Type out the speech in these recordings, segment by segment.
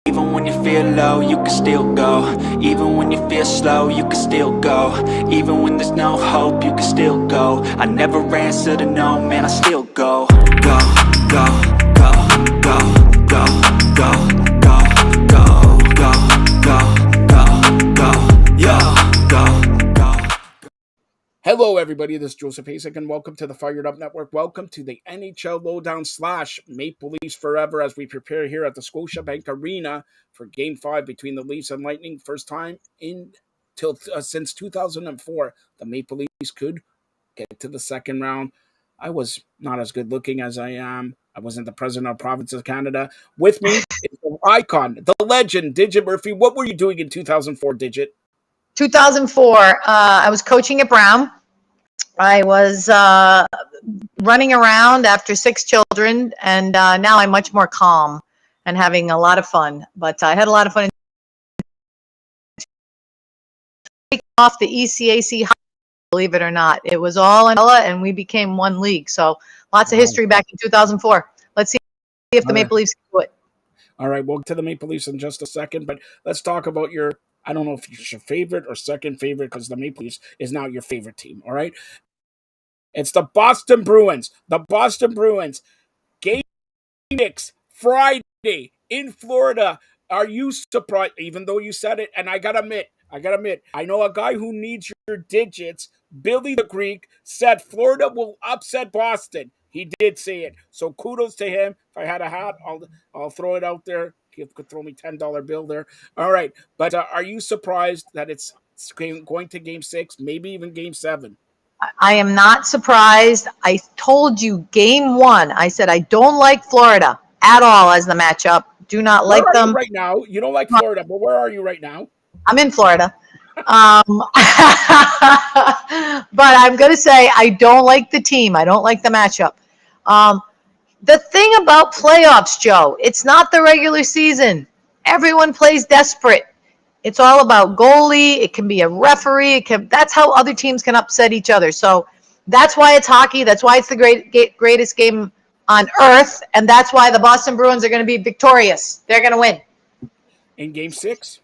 Even when you feel low, you can still go. Even when you feel slow, you can still go. Even when there's no hope, you can still go. I never answer to no, man, I still go. Go, go, go, go, go, go, go, go, go, go, go, go, yo, go, go. Hello, everybody. This is Joseph Hasek, and welcome to the Fired Up Network. Welcome to the NHL Lowdown / Maple Leafs Forever as we prepare here at the Scotiabank Arena for Game 5 between the Leafs and Lightning. First time since 2004, the Maple Leafs could get to the second round. I was not as good looking as I am. I wasn't the president of the province of Canada. With me is the icon, the legend, Digit Murphy. What were you doing in 2004, Digit? 2004, I was coaching at Brown. I was running around after 6 children, and now I'm much more calm and having a lot of fun. But I had a lot of fun off the ECAC, believe it or not. It was all in and we became one league. So lots of history back in 2004. Let's see if the Maple Leafs can do it. All right, we'll get to the Maple Leafs in just a second, but let's talk about I don't know if it's your favorite or second favorite, because the Maple Leafs is now your favorite team, all right? It's the Boston Bruins. The Boston Bruins. Game 6, Friday in Florida. Are you surprised, even though you said it? And I gotta admit, I know a guy who needs your digits. Billy the Greek said Florida will upset Boston. He did say it. So kudos to him. If I had a hat, I'll throw it out there. He could throw me $10 bill there. All right. But are you surprised that it's going to Game 6, maybe even Game 7? I am not surprised. I told you Game 1. I said I don't like Florida at all as the matchup. Do not like them right now. You don't like Florida, but where are you right now? I'm in Florida. But I'm going to say I don't like the team. I don't like the matchup. The thing about playoffs, Joe, it's not the regular season. Everyone plays desperate. It's all about goalie. It can be a referee. That's how other teams can upset each other. So that's why it's hockey. That's why it's the greatest game on earth. And that's why the Boston Bruins are going to be victorious. They're going to win. In Game 6?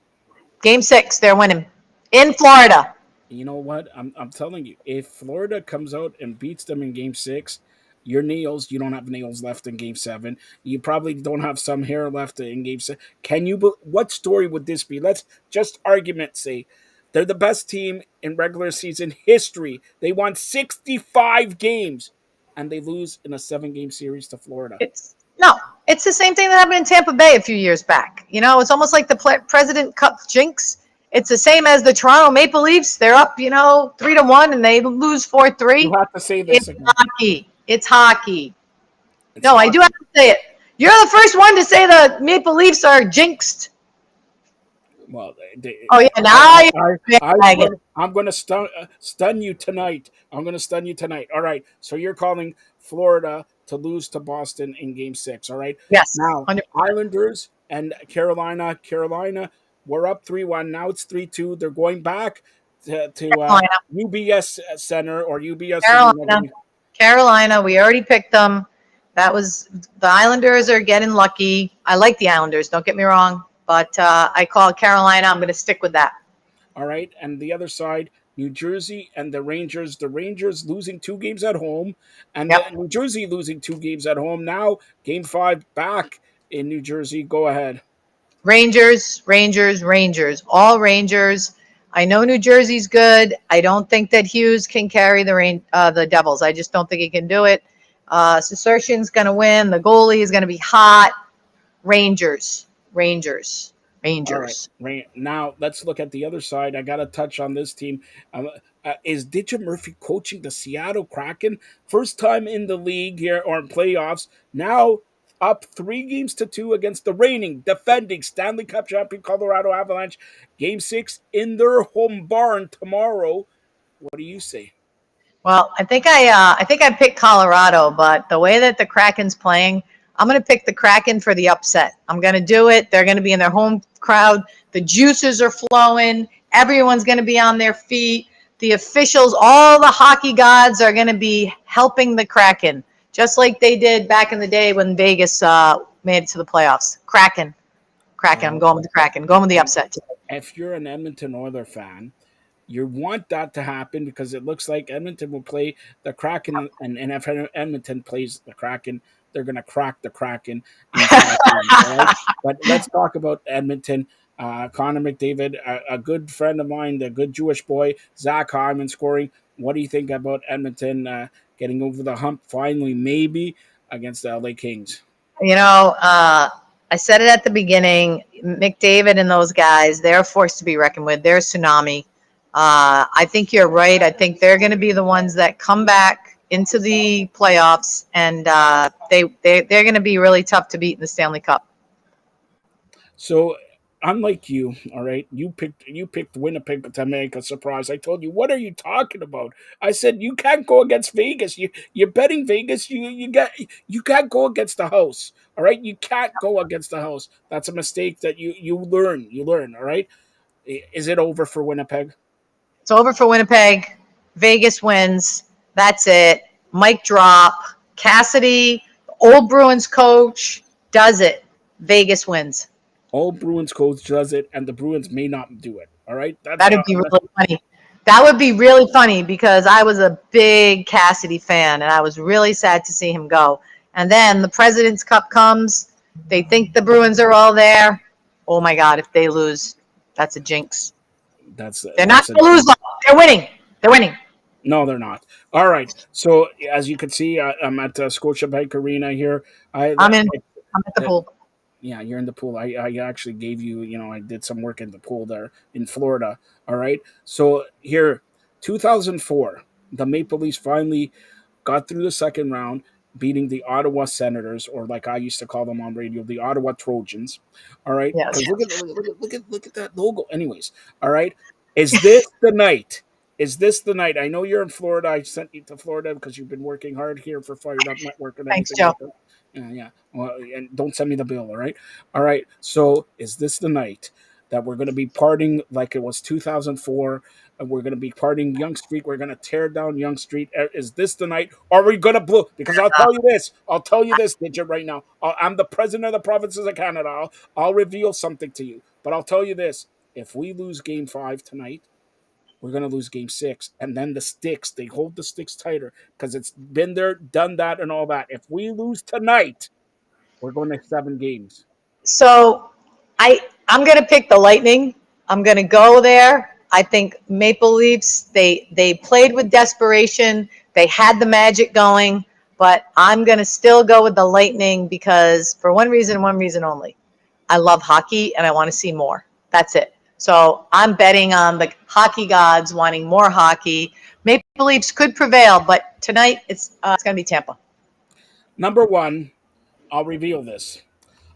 Game 6, they're winning. In Florida. You know what? I'm telling you, if Florida comes out and beats them in Game 6, your nails, you don't have nails left in Game 7. You probably don't have some hair left in Game 7. What story would this be? Let's just say they're the best team in regular season history. They won 65 games, and they lose in a 7-game series to Florida. It's the same thing that happened in Tampa Bay a few years back. You know, it's almost like the President Cup jinx. It's the same as the Toronto Maple Leafs. They're up, 3-1, and they lose 4-3. You have to say this again. It's hockey. I do have to say it. You're the first one to say the Maple Leafs are jinxed. Well, I'm going to stun you tonight. All right. So you're calling Florida to lose to Boston in Game 6. All right. Yes. Now, 100%. Islanders and Carolina, we're up 3-1. Now it's 3-2. They're going back to UBS Center or UBS. Carolina, we already picked them. The Islanders are getting lucky. I like the Islanders, don't get me wrong, but I call Carolina. I'm going to stick with that. All right, and the other side, New Jersey and the Rangers. The Rangers losing 2 games at home, and New Jersey losing 2 games at home. Now, Game 5 back in New Jersey. Go ahead. Rangers. All Rangers. I know New Jersey's good. I don't think that Hughes can carry the Devils. I just don't think he can do it. Susurtion's going to win. The goalie is going to be hot. Rangers. All right. Now, let's look at the other side. I got to touch on this team. Is Digit Murphy coaching the Seattle Kraken? First time in the league here or in playoffs. Now, up 3-2 against the reigning, defending Stanley Cup champion Colorado Avalanche. Game 6 in their home barn tomorrow. What do you say? Well, I think I picked Colorado, but the way that the Kraken's playing, I'm going to pick the Kraken for the upset. I'm going to do it. They're going to be in their home crowd. The juices are flowing. Everyone's going to be on their feet. The officials, all the hockey gods are going to be helping the Kraken, just like they did back in the day when Vegas made it to the playoffs. Kraken. Kraken. I'm going with the Kraken. Going with the And upset. if you're an Edmonton Oilers fan, you want that to happen because it looks like Edmonton will play the Kraken, and if Edmonton plays the Kraken, they're going to crack the Kraken in 5 games. All right, but let's talk about Edmonton. Connor McDavid, a good friend of mine, the good Jewish boy, Zach Hyman scoring. What do you think about Edmonton getting over the hump finally, maybe against the LA Kings? I said it at the beginning. McDavid and those guys, they're a force to be reckoned with. They're a tsunami. I think you're right. I think they're going to be the ones that come back into the playoffs, and they're going to be really tough to beat in the Stanley Cup. So, unlike you, all right, you picked Winnipeg to make a surprise. I told you, what are you talking about? I said you can't go against Vegas. You're betting Vegas. You can't go against the house. All right, you can't go against the house. That's a mistake that you learn. You learn. All right. Is it over for Winnipeg? It's over for Winnipeg. Vegas wins. That's it. Mic drop. Cassidy, old Bruins coach, does it. Vegas wins. All Bruins coach does it, and the Bruins may not do it. All right. That'd be really funny. That would be really funny because I was a big Cassidy fan, and I was really sad to see him go. And then the President's Cup comes. They think the Bruins are all there. Oh my God! If they lose, that's a jinx. They're not going to lose. They're winning. They're winning. No, they're not. All right. So as you can see, I'm at Scotiabank Arena here. I'm at the pool. Yeah, you're in the pool. I actually gave you, I did some work in the pool there in Florida. All right. So here, 2004, the Maple Leafs finally got through the second round, beating the Ottawa Senators, or like I used to call them on radio, the Ottawa Trojans. All right. Yes. Look at that logo. Anyways, all right. Is this the night? Is this the night? I know you're in Florida. I sent you to Florida because you've been working hard here for Fired Up Network and Thanks, everything. Joe. Yeah. Well, and don't send me the bill, all right? All right. So, is this the night that we're going to be partying like it was 2004, and we're going to be partying Young Street? We're going to tear down Young Street. Is this the night? Or are we going to blow? Because I'll tell you this. I'll tell you this, Digit, right now. I'm the president of the provinces of Canada. I'll reveal something to you. But I'll tell you this. If we lose Game 5 tonight, we're going to lose Game 6. And then the sticks, they hold the sticks tighter because it's been there, done that, and all that. If we lose tonight, we're going to 7 games. So I'm going to pick the Lightning. I'm going to go there. I think Maple Leafs, they played with desperation. They had the magic going. But I'm going to still go with the Lightning because for one reason only. I love hockey and I want to see more. That's it. So I'm betting on the hockey gods wanting more hockey. Maple Leafs could prevail, but tonight it's going to be Tampa. Number one, I'll reveal this.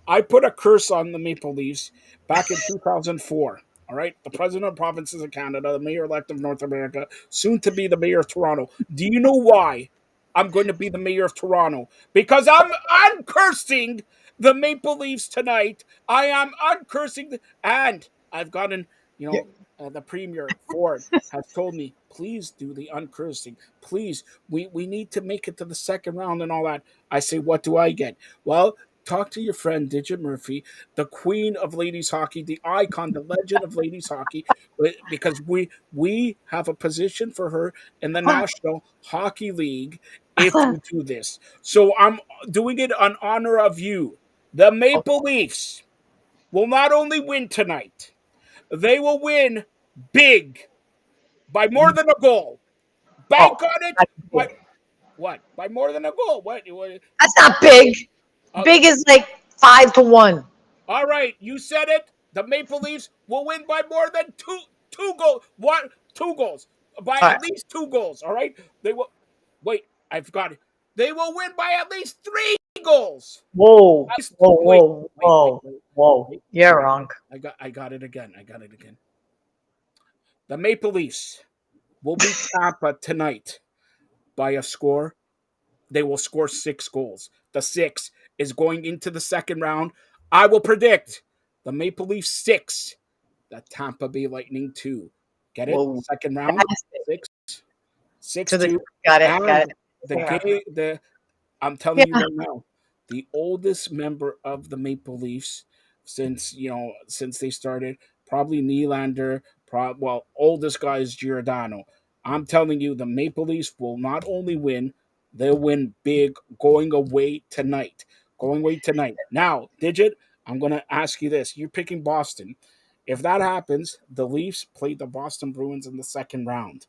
I put a curse on the Maple Leafs back in 2004. All right, the president of provinces of Canada, the mayor-elect of North America, soon to be the mayor of Toronto. Do you know why I'm going to be the mayor of Toronto? Because I'm cursing the Maple Leafs tonight. I am uncursing, and I've gotten, the premier Ford has told me, please do the uncursing. Please, we need to make it to the second round and all that. I say, what do I get? Well, talk to your friend Digit Murphy, the queen of ladies hockey, the icon, the legend of ladies hockey, because we have a position for her in the National Hockey League if you do this. So I'm doing it in honor of you. The Maple Leafs will not only win tonight, they will win big by more than a goal. Bank on it. What? By more than a goal? What? That's not big. Big is like 5-1. All right, you said it. The Maple Leafs will win by more than two goals. Two goals. By at least 2 goals. All right. They will. Wait, I've got it. They will win by at least 3 goals. Whoa. You're wrong. I got it again. The Maple Leafs will beat Tampa tonight by a score. They will score 6 goals. The 6 is going into the second round. I will predict the Maple Leafs 6, the Tampa Bay Lightning 2. Get it? Whoa. Second round, 6-2. Got it. I'm telling you right now, the oldest member of the Maple Leafs since they started. Probably Nylander. Oldest guy is Giordano. I'm telling you, the Maple Leafs will not only win, they'll win big going away tonight. Going away tonight. Now, Digit, I'm going to ask you this. You're picking Boston. If that happens, the Leafs play the Boston Bruins in the second round.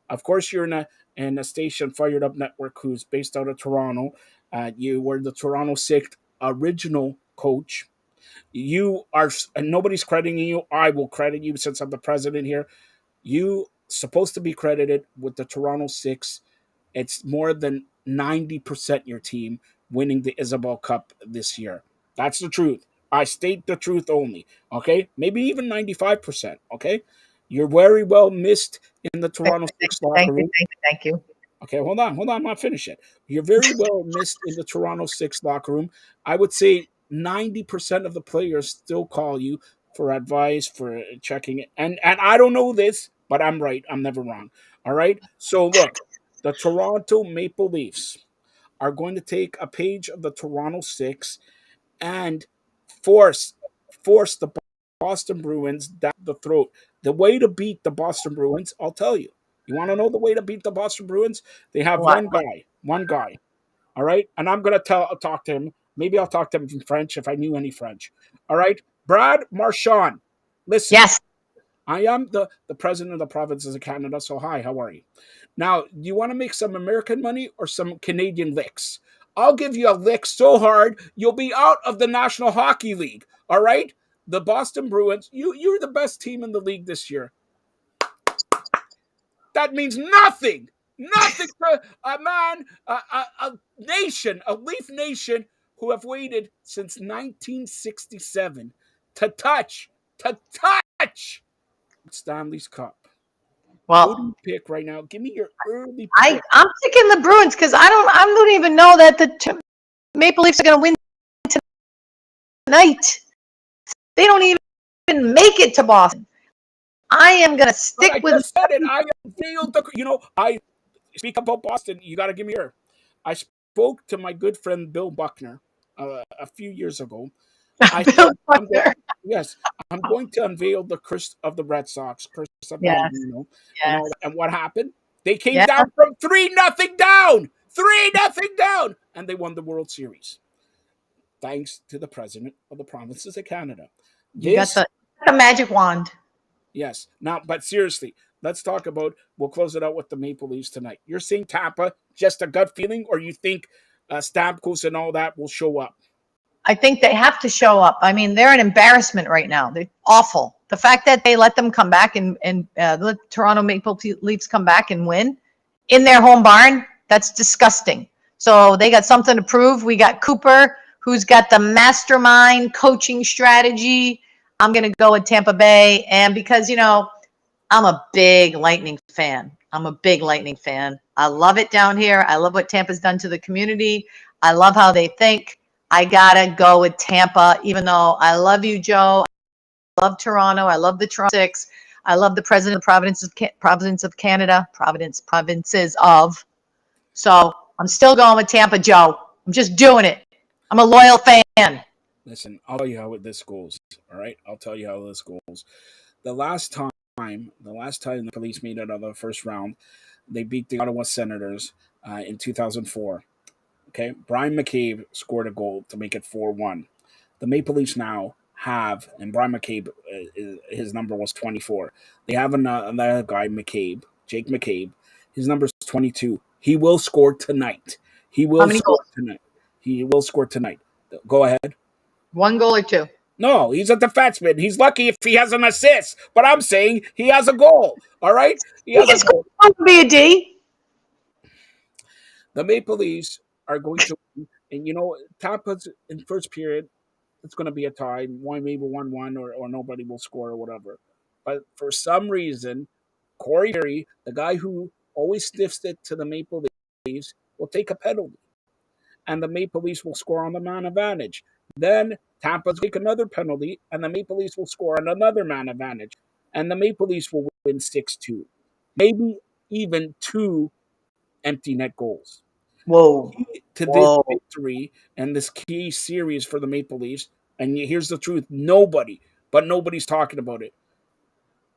Of course, you're in a station, Fired Up Network, who's based out of Toronto. You were the Toronto Six original coach. You are, and nobody's crediting you. I will credit you since I'm the president here. You supposed to be credited with the Toronto Six. It's more than 90% your team winning the Isabel Cup this year. That's the truth. I state the truth only. Okay, maybe even 95%. Okay, you're very well missed in the Toronto Six locker room. Thank you. Okay, hold on. I'm not finished yet. You're very well missed in the Toronto Six locker room. I would say 90% of the players still call you for advice, for checking it. And I don't know this, but I'm right. I'm never wrong. All right. So look, the Toronto Maple Leafs are going to take a page of the Toronto Six and force the Boston Bruins down the throat. The way to beat the Boston Bruins, I'll tell you. You want to know the way to beat the Boston Bruins? They have What? one guy. All right, and I'm gonna talk to him. Maybe I'll talk to him in French if I knew any French. All right, Brad Marchand. Listen, Yes. I am the president of the provinces of Canada. So hi, how are you? Now, do you want to make some American money or some Canadian licks? I'll give you a lick so hard you'll be out of the National Hockey League. All right, the Boston Bruins. You're the best team in the league this year. That means nothing. Nothing to a man, a nation, a Leaf nation who have waited since 1967 to touch Stanley's Cup. Who do Well, you pick right now? Give me your early pick. I'm picking the Bruins because I don't even know that the Maple Leafs are going to win tonight. They don't even make it to Boston. I am going to But stick I with. just said it. I unveiled the. I speak about Boston. You got to give me your. I spoke to my good friend Bill Buckner a few years ago. I Bill said, Buckner. yes, I'm going to unveil the curse of the Red Sox, curse of Yes. Bambino, and Yes. all that. And what happened? They came Yeah. down from 3-0 down, 3-0 down, and they won the World Series. Thanks to the president of the provinces of Canada. You got This, the magic wand. yes. Now, but seriously, let's talk about. We'll close it out with the Maple Leafs tonight. You're saying Tampa, just a gut feeling, or you think Stamkos and all that will show up? I think they have to show up. I mean, they're an embarrassment right now. They're awful. The fact that they let them come back and let Toronto Maple Leafs come back and win in their home barn, that's disgusting. So they got something to prove. We got Cooper, who's got the mastermind coaching strategy. I'm going to go with Tampa Bay. And because, I'm a big Lightning fan. I love it down here. I love what Tampa's done to the community. I love how they think. I gotta go with Tampa, even though I love you, Joe. I love Toronto. I love the Toronto Six. I love the president of the province of Canada, provinces of. So I'm still going with Tampa, Joe. I'm just doing it. I'm a loyal fan. Listen, I'll tell you how this goes. All right, I'll tell you how this goes. The last time the police made it out of the first round, they beat the Ottawa Senators in 2004. Okay, Brian McCabe scored a goal to make it 4-1. The Maple Leafs now have, and Brian McCabe, his number was 24. They have another guy, Jake McCabe. His number is 22. He will score tonight. How many goals? He will score tonight. Go ahead. 1 goal or 2? No, he's a defenseman. He's lucky if he has an assist. But I'm saying he has a goal. All right? He has a goal. Be a D. The Maple Leafs are going to win. And, Tampa's in first period, it's going to be a tie. Maybe 1-1 or nobody will score or whatever. But for some reason, Corey Perry, the guy who always stiffs it to the Maple Leafs, will take a penalty. And the Maple Leafs will score on the man advantage. Then Tampa's take another penalty, and the Maple Leafs will score on another man advantage. And the Maple Leafs will win 6-2. Maybe even 2 empty net goals. Whoa. To this victory and this key series for the Maple Leafs, and here's the truth: nobody's talking about it.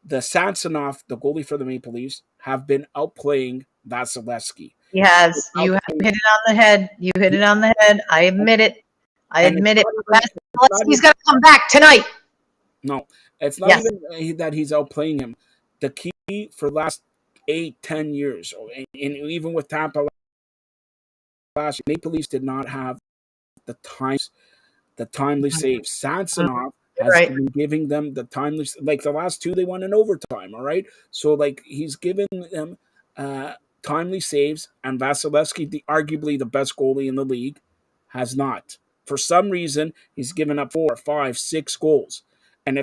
The Samsonov, the goalie for the Maple Leafs, have been outplaying Vasilevsky. He has. You have Outplaying, hit it on the head. You hit it on the head. I admit it. I and admit it. it's not He's got to come back tonight. no, it's not Yes. even that he's outplaying him. The key for the last 8-10 years, and even with Tampa last year, Maple Leafs did not have the timely saves. Samsonov has Right. been giving them the timely, like the last two they won in overtime. All right, so like he's given them timely saves, and Vasilevsky, arguably the best goalie in the league, has not. For some reason, he's given up 4, 5, 6 goals, and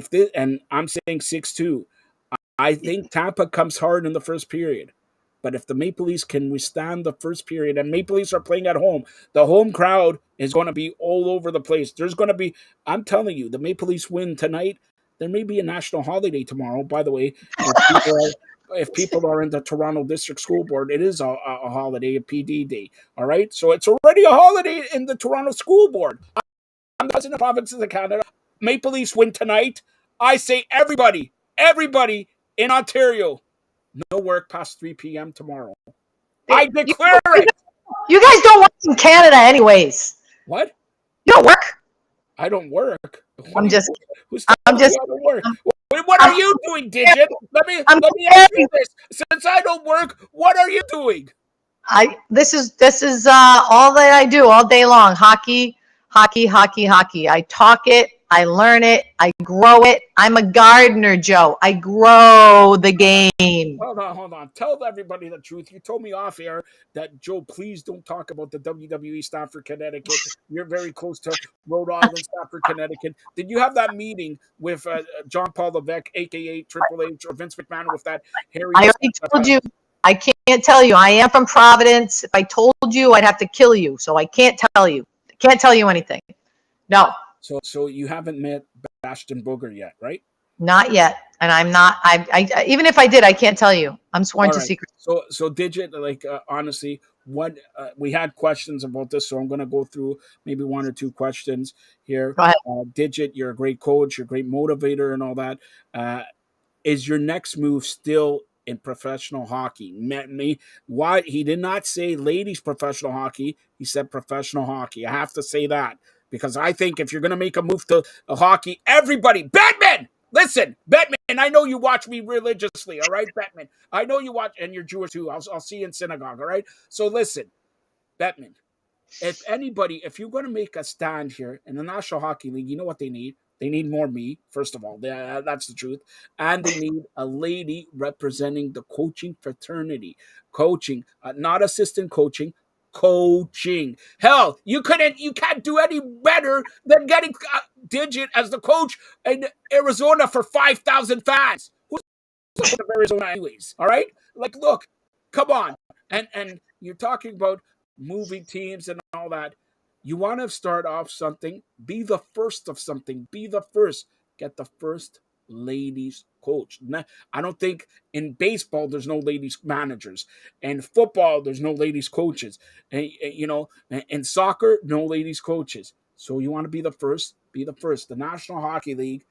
I'm saying 6-2. I think Tampa comes hard in the first period. But if the Maple Leafs can withstand the first period, and Maple Leafs are playing at home, the home crowd is going to be all over the place. There's going to be, I'm telling you, the Maple Leafs win tonight. There may be a national holiday tomorrow. By the way, if people are in the Toronto District School Board, it is a holiday, a PD day. All right, so it's already a holiday in the Toronto School Board. I'm the president of the provinces of Canada. Maple Leafs win tonight. I say everybody in Ontario, no work past 3 p.m. tomorrow. I declare it. You guys don't work in Canada anyways. What? You don't work. I don't work. I'm just Who's telling me I don't work? What are you doing, Digit? Let me ask you this. Since I don't work, what are you doing? This is all that I do all day long. Hockey. I talk it, I learn it, I grow it. I'm a gardener, Joe. I grow the game. Hold on. Tell everybody the truth. You told me off air that, Joe, please don't talk about the WWE Stamford, Connecticut. You're very close to Rhode Island, Stamford, Connecticut. Did you have that meeting with John Paul Levesque, a.k.a. Triple H, or Vince McMahon with that Harry? I already told you. I can't tell you. I am from Providence. If I told you, I'd have to kill you. So I can't tell you. Can't tell you anything. No. So you haven't met Bastion Booger yet, right? Not yet. And I'm not. I even if I did, I can't tell you. I'm sworn to secrecy. So Digit, honestly, what we had questions about this, so I'm going to go through maybe 1 or 2 questions here. Go ahead. Digit, you're a great coach, you're a great motivator, and all that. Is your next move still in professional hockey? Why he did not say ladies professional hockey? He said professional hockey. I have to say that because I think if you're going to make a move to hockey, everybody, Batman. Listen, Batman, I know you watch me religiously, all right, Batman? I know you watch, and you're Jewish too. I'll see you in synagogue, all right? So listen, Batman, if you're going to make a stand here in the National Hockey League, you know what they need? They need more me, first of all. That's the truth. And they need a lady representing the coaching fraternity. Coaching, not assistant coaching, coaching. Hell, you can't do any better than getting Digit as the coach in Arizona for 5,000 fans. Who's the of Arizona anyways? All right? Like, look, come on. And you're talking about moving teams and all that. You want to start off something, be the first of something, be the first. Get the first ladies coach. I don't think in baseball there's no ladies managers. In football there's no ladies coaches. And in soccer no ladies coaches. So you want to be the first, be the first. The National Hockey League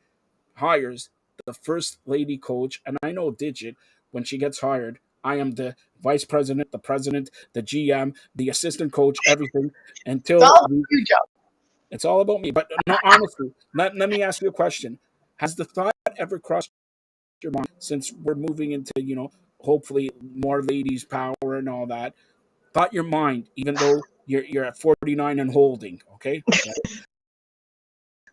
hires the first lady coach, and I know Digit, when she gets hired, I am the vice president, the president, the GM, the assistant coach, everything. Until It's all you, Joe. It's all about me. But no, honestly, let me ask you a question. Has the thought ever crossed your mind, since we're moving into, hopefully more ladies power and all that, thought your mind, even though you're at 49 and holding, okay?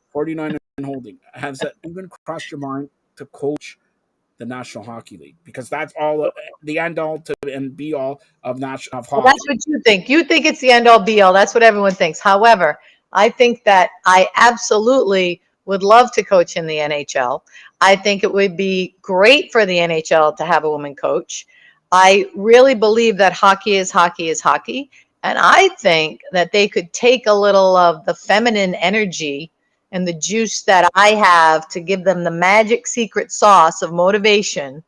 49 and holding. Has that even crossed your mind to coach the National Hockey League? Because that's all the end all to and be all of national hockey. Well, that's what you think. You think it's the end all be all. That's what everyone thinks. However, I think that I absolutely would love to coach in the NHL. I think it would be great for the NHL to have a woman coach. I really believe that hockey is hockey is hockey. And I think that they could take a little of the feminine energy and the juice that I have to give them the magic secret sauce of motivation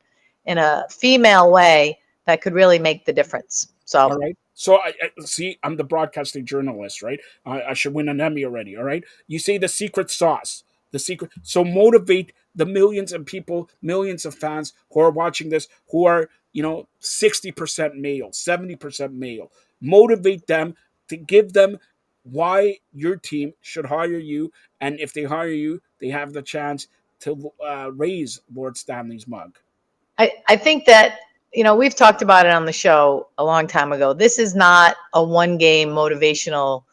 in a female way that could really make the difference. So All right. So I see. I'm the broadcasting journalist, right? I should win an Emmy already. All right. You say the secret sauce, the secret. So motivate the millions of people, millions of fans who are watching this, who are 60% male, 70% male. Motivate them to give them why your team should hire you, and if they hire you, they have the chance to raise Lord Stanley's mug. I think that, we've talked about it on the show a long time ago. This is not a one game motivational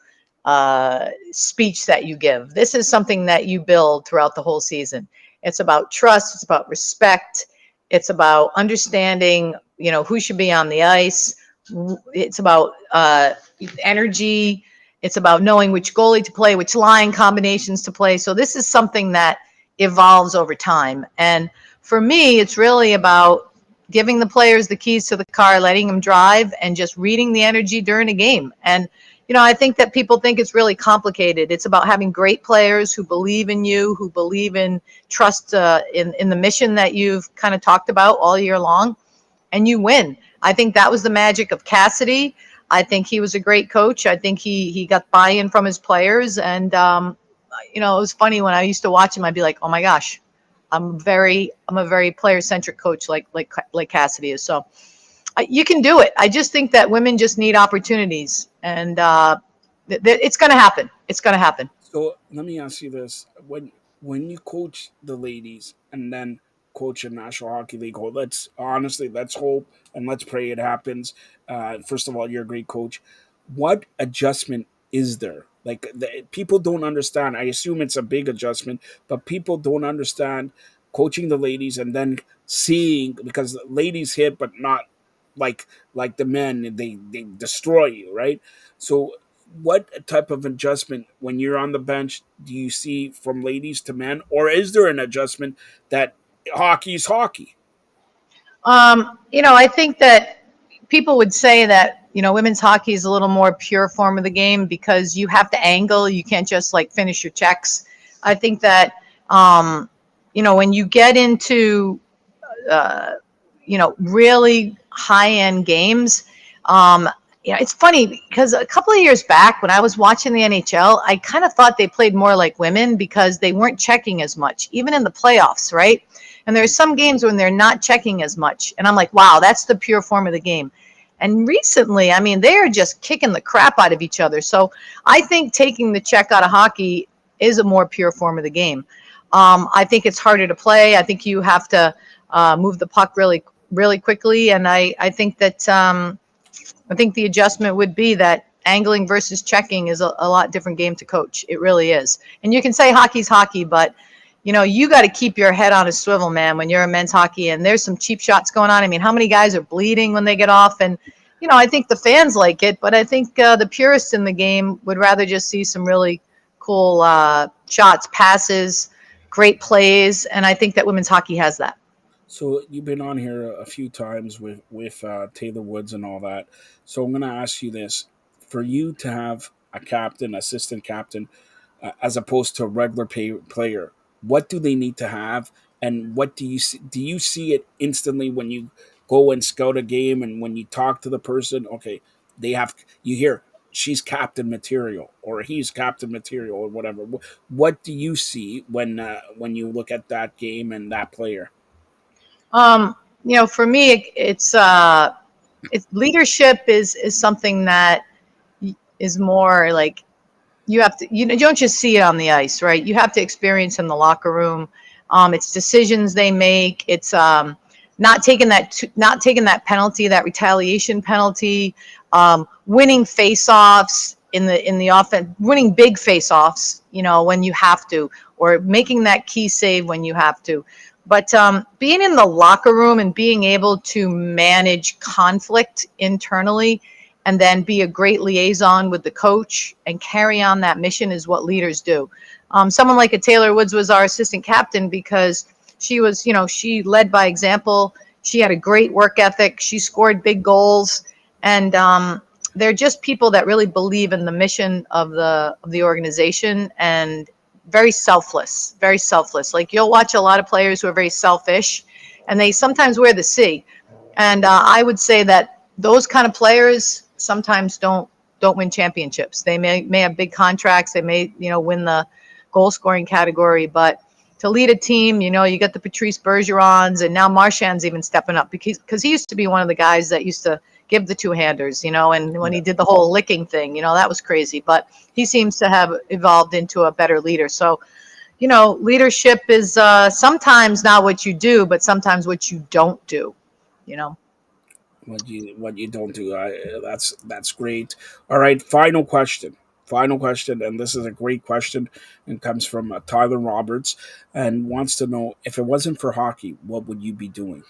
speech that you give. This is something that you build throughout the whole season. It's about trust. It's about respect. It's about understanding, who should be on the ice. It's about energy. It's about knowing which goalie to play, which line combinations to play. So this is something that evolves over time. And for me, it's really about giving the players the keys to the car, letting them drive, and just reading the energy during a game. And I think that people think it's really complicated. It's about having great players who believe in you, who believe in trust in the mission that you've kind of talked about all year long, and you win. I think that was the magic of Cassidy. I think he was a great coach. I think he got buy-in from his players, and it was funny when I used to watch him. I'd be like, oh my gosh, I'm a very player-centric coach, like Cassidy is. So you can do it. I just think that women just need opportunities, and it's going to happen. It's going to happen. So let me ask you this: when you coach the ladies and then coach a National Hockey League, let's hope and let's pray it happens. First of all, you're a great coach. What adjustment is there? Like people don't understand. I assume it's a big adjustment, but people don't understand coaching the ladies and then seeing, because ladies hit, but not like the men. They destroy you, right? So what type of adjustment when you're on the bench do you see from ladies to men, or is there an adjustment that hockey's hockey? I think that people would say that, women's hockey is a little more pure form of the game because you have to angle. You can't just like finish your checks. I think that, when you get into, really high end games, it's funny because a couple of years back when I was watching the NHL, I kind of thought they played more like women because they weren't checking as much, even in the playoffs, right? And there's some games when they're not checking as much. And I'm like, wow, that's the pure form of the game. And recently, they are just kicking the crap out of each other. So I think taking the check out of hockey is a more pure form of the game. I think it's harder to play. I think you have to move the puck really, really quickly. And I think that I think the adjustment would be that angling versus checking is a lot different game to coach. It really is. And you can say hockey's hockey, but you got to keep your head on a swivel, man, when you're a men's hockey and there's some cheap shots going on. How many guys are bleeding when they get off? And, I think the fans like it, but I think the purists in the game would rather just see some really cool shots, passes, great plays. And I think that women's hockey has that. So you've been on here a few times with Taylor Woods and all that. So I'm going to ask you this: for you to have a captain, assistant captain, as opposed to a regular player, what do they need to have, and what do you see? Do you see it instantly when you go and scout a game, and when you talk to the person? Okay, you hear she's captain material, or he's captain material, or whatever. What do you see when you look at that game and that player? For me, it's leadership is something that is more like you have to, you don't just see it on the ice, right? You have to experience in the locker room. It's decisions they make. It's not taking that penalty, that retaliation penalty, winning face-offs in the offense, winning big face-offs, when you have to, or making that key save when you have to. But being in the locker room and being able to manage conflict internally and then be a great liaison with the coach and carry on that mission is what leaders do. Someone like a Taylor Woods was our assistant captain because she was, she led by example. She had a great work ethic. She scored big goals. And they're just people that really believe in the mission of the organization and very selfless. Like you'll watch a lot of players who are very selfish and they sometimes wear the C. And I would say that those kind of players sometimes don't win championships. They may have big contracts. They may win the goal scoring category, but to lead a team, you got the Patrice Bergerons, and now Marchand's even stepping up because he used to be one of the guys that used to give the two-handers, and when he did the whole licking thing, that was crazy. But he seems to have evolved into a better leader. So, leadership is sometimes not what you do, but sometimes what you don't do, What you don't do. That's great. All right, final question. Final question, and this is a great question, and comes from Tyler Roberts, and wants to know, if it wasn't for hockey, what would you be doing?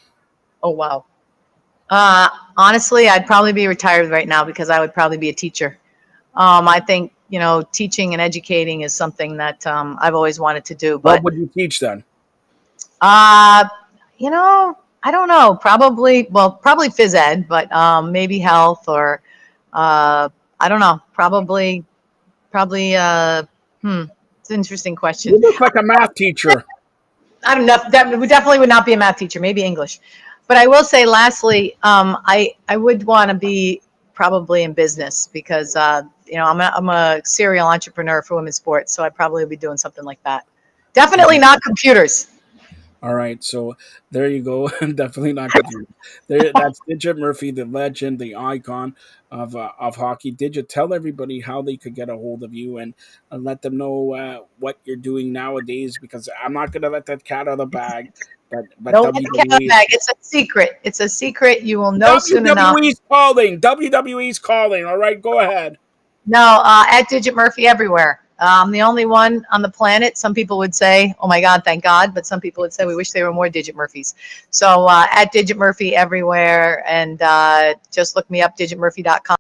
Oh, wow. Honestly, I'd probably be retired right now because I would probably be a teacher. I think, teaching and educating is something that I've always wanted to do. What But, would you teach then? I don't know. Probably phys ed, but maybe health or I don't know. Probably. It's an interesting question. You look like a math teacher. I don't know. Definitely would not be a math teacher. Maybe English. But I will say, lastly, I would want to be probably in business because I'm a serial entrepreneur for women's sports, so I'd probably be doing something like that. Definitely not computers. All right, so there you go. Definitely not good. There, that's Digit Murphy, the legend, the icon of hockey. Digit, tell everybody how they could get a hold of you, and let them know what you're doing nowadays. Because I'm not going to let that cat out of the bag. But Don't let the cat out of the bag. It's a secret. It's a secret. You will know soon enough. WWE's calling. WWE's calling. All right, go ahead. No, at Digit Murphy everywhere. I'm the only one on the planet. Some people would say, oh my God, thank God. But some people would say, we wish there were more Digit Murphys. So at Digit Murphy everywhere. And just look me up, digitmurphy.com.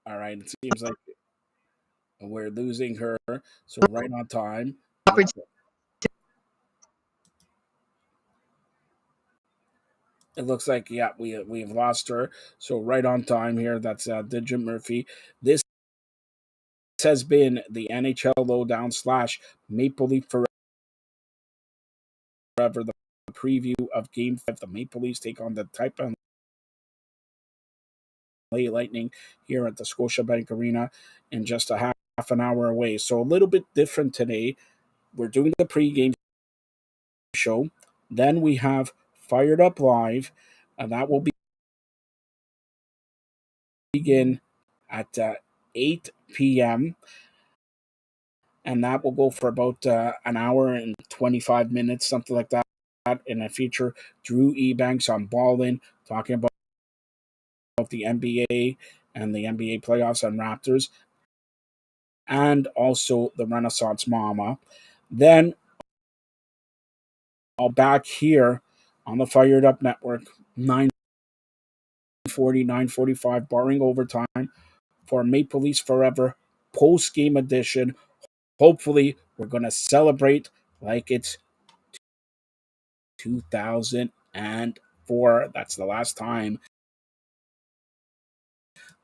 All right, it seems like we're losing her. So right on time. It looks like, yeah, we've lost her. So right on time here. That's Digit Murphy. This has been the NHL Lowdown / Maple Leaf Forever, the preview of Game 5. The Maple Leafs take on the Taipei Lightning here at the Scotiabank Arena in just a half an hour away. So a little bit different today. We're doing the pregame show. Then we have Fired Up Live, and that will begin at 8 p.m. And that will go for about an hour and 25 minutes, something like that. And I feature Drew Ebanks on Ballin, talking about the NBA and the NBA playoffs and Raptors, and also the Renaissance Mama. Then I'll back here on the Fired Up Network, 9:40, 9:45, barring overtime, for Maple Leafs Forever post-game edition. Hopefully, we're going to celebrate like it's 2004. That's the last time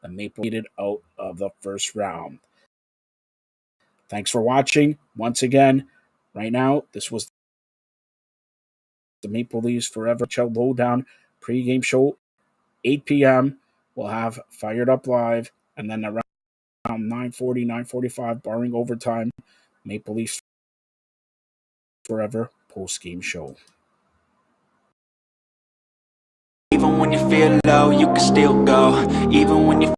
the Maple made it out of the first round. Thanks for watching. Once again, right now, this was the Maple Leafs Forever NHL Lowdown pregame show, 8 p.m. We'll have Fired Up Live, and then around 9:40, 9:45, barring overtime, Maple Leafs Forever post-game show. Even when you feel low, you can still go. Even when you